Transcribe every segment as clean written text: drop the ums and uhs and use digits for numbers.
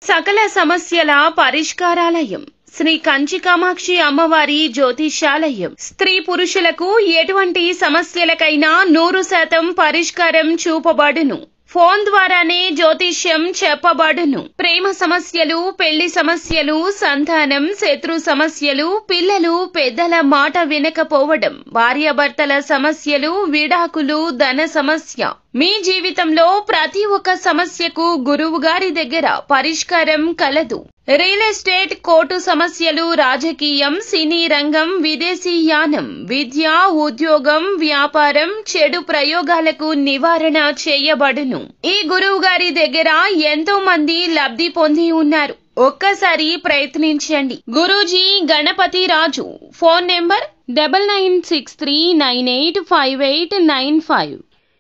సకల సమస్యల పరిష్కారాలయం శ్రీ కంచి కామాక్షి అమ్మవారి జ్యోతిషాలయం. స్త్రీ పురుషులకు ఎటువంటి సమస్యలకైనా 100% పరిష్కారం చూపబడును. ఫోన్ ద్వారానే జ్యోతిష్యం చెప్పబడును. ప్రేమ సమస్యలు, పెళ్లి సమస్యలు, సంతానం, శత్రు సమస్యలు, పిల్లలు పెద్దల మాట వినకపోవడం, భార్యాభర్తల సమస్యలు, విడాకులు, ధన సమస్య. మీ జీవితంలో ప్రతి ఒక్క సమస్యకు గురువు గారి దగ్గర పరిష్కారం కలదు. రియల్ ఎస్టేట్, కోర్టు సమస్యలు, రాజకీయం, సినీ రంగం, విదేశీయానం, విద్య, ఉద్యోగం, వ్యాపారం, చెడు ప్రయోగాలకు నివారణ చేయబడును. ఈ గురువు గారి దగ్గర ఎంతో మంది లబ్ధి పొంది ఉన్నారు. ఒక్కసారి ప్రయత్నించండి. గురూజీ గణపతి రాజు. Phone number 9963985895.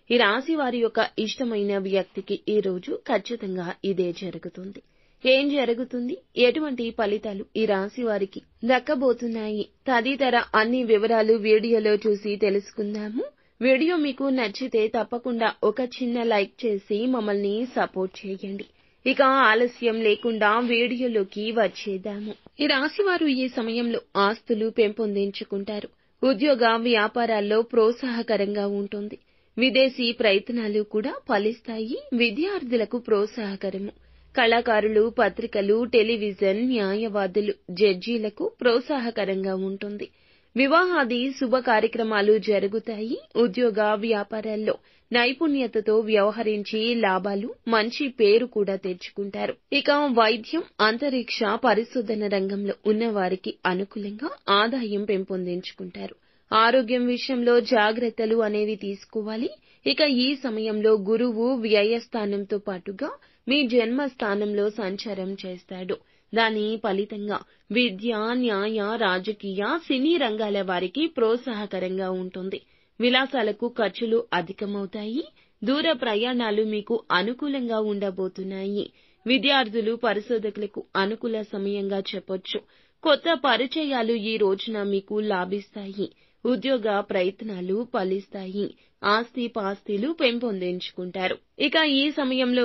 ఈ రాశి వారి యొక్క ఇష్టమైన వ్యక్తికి ఈ రోజు ఖచ్చితంగా ఇదే జరుగుతుంది. ఏం జరుగుతుంది, ఎటువంటి ఫలితాలు ఈ రాశి వారికి దక్కబోతున్నాయి తదితర అన్ని వివరాలు వీడియోలో చూసి తెలుసుకుందాము. వీడియో మీకు నచ్చితే తప్పకుండా ఒక చిన్న లైక్ చేసి మమ్మల్ని సపోర్ట్ చేయండి. ఇక ఆలస్యం లేకుండా వీడియోలోకి వచ్చేద్దాము. ఈ రాశి వారు ఈ సమయంలో ఆస్తులు పెంపొందించుకుంటారు. ఉద్యోగ వ్యాపారాల్లో ప్రోత్సాహకరంగా ఉంటుంది. విదేశీ ప్రయత్నాలు కూడా ఫలిస్తాయి. విద్యార్థులకు ప్రోత్సాహకరము. కళాకారులు, పత్రికలు, టెలివిజన్, న్యాయవాదులు, జడ్జీలకు ప్రోత్సాహకరంగా ఉంటుంది. వివాహాది శుభ కార్యక్రమాలు జరుగుతాయి. ఉద్యోగ వ్యాపారాల్లో నైపుణ్యతతో వ్యవహరించి లాభాలు, మంచి పేరు కూడా తెచ్చుకుంటారు. ఇక వైద్యం, అంతరిక్ష పరిశోధన రంగంలో ఉన్నవారికి అనుకూలంగా ఆదాయం పెంపొందించుకుంటారు. ఆరోగ్యం విషయంలో జాగ్రత్తలు అనేవి తీసుకోవాలి. ఇక ఈ సమయంలో గురువు వ్యయస్థానంతో పాటుగా మీ జన్మస్థానంలో సంచారం చేస్తాడు. దాని ఫలితంగా విద్య, న్యాయ, రాజకీయ, సినీ రంగాల వారికి ప్రోత్సాహకరంగా ఉంటుంది. విలాసాలకు ఖర్చులు అధికమవుతాయి. దూర ప్రయాణాలు మీకు అనుకూలంగా ఉండబోతున్నాయి. విద్యార్థులు, పరిశోధకులకు అనుకూల సమయంగా చెప్పొచ్చు. కొత్త పరిచయాలు ఈ రోజున మీకు లాభిస్తాయి. ఉద్యోగ ప్రయత్నాలు ఫలిస్తాయి. ఆస్తి పాస్తులు పెంపొందించుకుంటారు. ఇక ఈ సమయంలో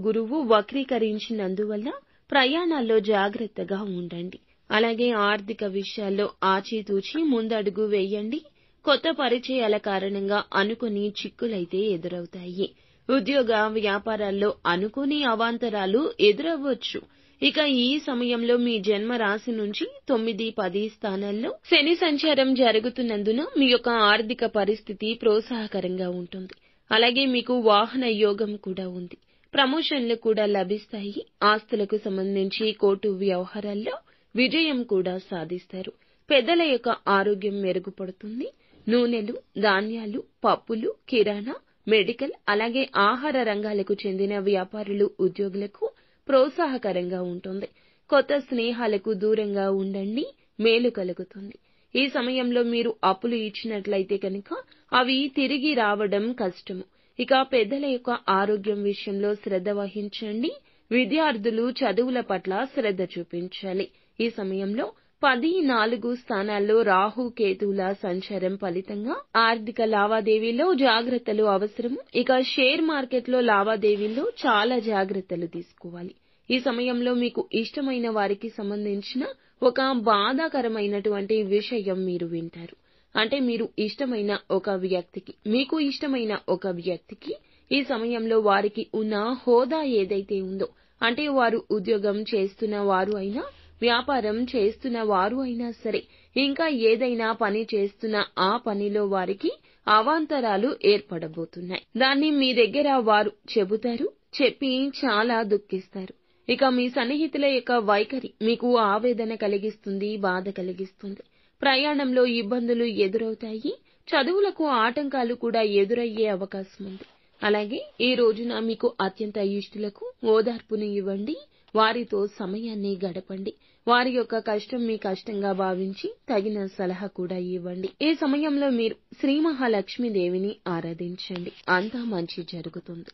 గురువు వక్రీకరించినందువల్ల ప్రయాణాల్లో జాగ్రత్తగా ఉండండి. అలాగే ఆర్థిక విషయాల్లో ఆచితూచి ముందడుగు వేయండి. కొత్త పరిచయాల కారణంగా అనుకోని చిక్కులైతే ఎదురవుతాయి. ఉద్యోగ వ్యాపారాల్లో అనుకోని అవాంతరాలు ఎదురవ్వచ్చు. ఇక ఈ సమయంలో మీ జన్మ రాశి నుంచి 9, 10 స్థానాల్లో శని సంచారం జరుగుతున్నందున మీ యొక్క ఆర్థిక పరిస్థితి ప్రోత్సాహకరంగా ఉంటుంది. అలాగే మీకు వాహన యోగం కూడా ఉంది. ప్రమోషన్లు కూడా లభిస్తాయి. ఆస్తులకు సంబంధించి కోర్టు వ్యవహారాల్లో విజయం కూడా సాధిస్తారు. పెద్దల యొక్క ఆరోగ్యం మెరుగుపడుతుంది. నూనెలు, ధాన్యాలు, పప్పులు, కిరాణా, మెడికల్, అలాగే ఆహార రంగాలకు చెందిన వ్యాపారులు, ఉద్యోగులకు ప్రోత్సాహకరంగా ఉంటుంది. కొత్త స్నేహాలకు దూరంగా ఉండండి. మేలు కలుగుతుంది. ఈ సమయంలో మీరు అప్పులు ఇచ్చినట్లయితే కనుక అవి తిరిగి రావడం కష్టము. ఇక పెద్దల యొక్క ఆరోగ్యం విషయంలో శ్రద్ధ వహించండి. విద్యార్థులు చదువుల పట్ల శ్రద్ధ చూపించాలి. ఈ సమయంలో 10, 4 స్థానాల్లో రాహు, కేతువుల సంచారం ఫలితంగా ఆర్థిక లావాదేవీల్లో జాగ్రత్తలు అవసరము. ఇక షేర్ మార్కెట్లో లావాదేవీల్లో చాలా జాగ్రత్తలు తీసుకోవాలి. ఈ సమయంలో మీకు ఇష్టమైన వారికి సంబంధించిన ఒక బాధాకరమైనటువంటి విషయం మీరు వింటారు. అంటే మీకు ఇష్టమైన ఒక వ్యక్తికి ఈ సమయంలో వారికి ఉన్న హోదా ఏదైతే ఉందో, అంటే వారు ఉద్యోగం చేస్తున్న వారు అయినా, వ్యాపారం చేస్తున్న వారు అయినా సరే, ఇంకా ఏదైనా పని చేస్తున్న ఆ పనిలో వారికి అవాంతరాలు ఏర్పడబోతున్నాయి. దాన్ని మీ దగ్గర వారు చెబుతారు. చెప్పి చాలా దుఃఖిస్తారు. ఇక మీ సన్నిహితుల యొక్క వైఖరి మీకు ఆవేదన కలిగిస్తుంది, బాధ కలిగిస్తుంది. ప్రయాణంలో ఇబ్బందులు ఎదురవుతాయి. చదువులకు ఆటంకాలు కూడా ఎదురయ్యే అవకాశం ఉంది. అలాగే ఈ రోజున మీకు అత్యంత ఇష్టులకు ఓదార్పును ఇవ్వండి. వారితో సమయాన్ని గడపండి. వారి యొక్క కష్టం మీ కష్టంగా భావించి తగిన సలహా కూడా ఇవ్వండి. ఈ సమయంలో మీరు శ్రీ మహాలక్ష్మీదేవిని ఆరాధించండి. అంతా మంచి జరుగుతుంది.